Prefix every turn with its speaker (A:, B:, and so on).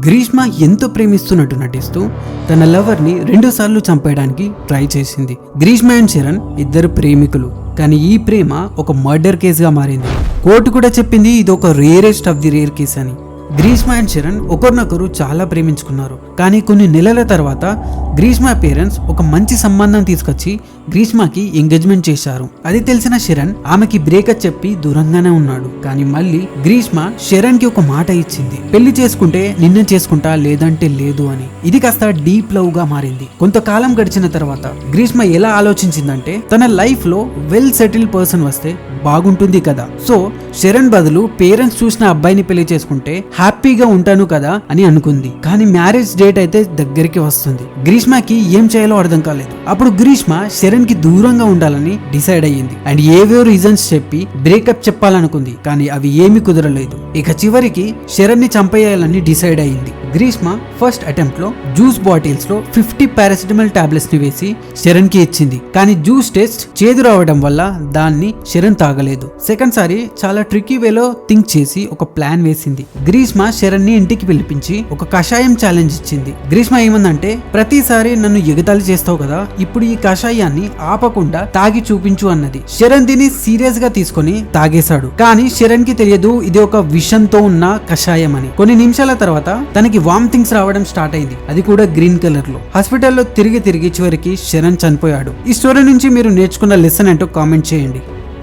A: గ్రీష్మ ఎంతో ప్రేమిస్తున్నట్టు నటిస్తూ తన లవర్ ని 2 సార్లు చంపేయడానికి ట్రై చేసింది. గ్రీష్మ అండ్ చరణ్ ఇద్దరు ప్రేమికులు, కానీ ఈ ప్రేమ ఒక మర్డర్ కేసుగా మారింది. కోర్టు కూడా చెప్పింది ఇది ఒక rarest of the rare case అని. గ్రీష్మ అండ్ చరణ్ ఒకరినొకరు చాలా ప్రేమించుకున్నారు. కానీ కొన్ని నెలల తర్వాత గ్రీష్మ పేరెంట్స్ ఒక మంచి సంబంధం తీసుకొచ్చి గ్రీష్మకి ఎంగేజ్మెంట్ చేశారు. అది తెలిసిన శరణ్ ఆమెకి బ్రేకప్ చెప్పి దూరంగానే ఉన్నాడు. కానీ మళ్ళీ గ్రీష్మ శరణ్ కి ఒక మాట ఇచ్చింది, పెళ్లి చేసుకుంటే నిన్నే చేసుకుంటా లేదంటే లేదు అని. ఇది కాస్త డీప్ లవ్ గా మారింది. కొంతకాలం గడిచిన తర్వాత గ్రీష్మ ఎలా ఆలోచించిందంటే తన లైఫ్ లో వెల్ సెటిల్ పర్సన్ వస్తే బాగుంటుంది కదా, సో శరణ్ బదులు పేరెంట్స్ చూసిన అబ్బాయిని పెళ్లి చేసుకుంటే హ్యాపీగా ఉంటాను కదా అని అనుకుంది. కానీ మ్యారేజ్ డేట్ అయితే దగ్గరికి వస్తుంది. గ్రీష్మకి ఏం చేయాలో అర్థం కాలేదు. అప్పుడు గ్రీష్మ శరణ్ కి దూరంగా ఉండాలని డిసైడ్ అయ్యింది అండ్ ఏవో రీజన్స్ చెప్పి బ్రేకప్ చెప్పాలనుకుంది. కానీ అవి ఏమీ కుదరలేదు. ఇక చివరికి శరణ్ ని చంపేయాలని డిసైడ్ అయ్యింది. గ్రీష్మ ఫస్ట్ అటెంప్ట్ లో జ్యూస్ బాటిల్స్ లో 50 పారాసిటమాల్ టాబ్లెట్స్ ని వేసి శరణ్ కి ఇచ్చింది. కానీ జ్యూస్ టేస్ట్ చేదు రావడం వల్ల దాన్ని శరణ్ తాగలేదు. సెకండ్ సారి చాలా ట్రికీ వేలో థింక్ చేసి ఒక ప్లాన్ వేసింది. గ్రీష్మ శరణ్ ని ఇంటికి పిలిపించి ఒక కషాయం ఛాలెంజ్ ఇచ్చింది. గ్రీష్మ ఏమందంటే ప్రతిసారి నన్ను ఎగతాళి చేస్తావు కదా, ఇప్పుడు ఈ కషాయాన్ని ఆపకుండా తాగి చూపించు అన్నది. శరణ్ దీన్ని సీరియస్ గా తీసుకొని తాగేశాడు. కానీ శరణ్ కి తెలియదు ఇది ఒక విషంతో ఉన్న కషాయం అని. కొన్ని నిమిషాల తర్వాత తనకి వామిటింగ్స్ రావడం స్టార్ట్ అయింది. అది కూడా గ్రీన్ కలర్ లో. హాస్పిటల్లో తిరిగి చివరికి శరణ్ చనిపోయాడు. ఈ స్టోరీ నుంచి మీరు నేర్చుకున్న లెసన్ ఏంటో కామెంట్ చేయండి.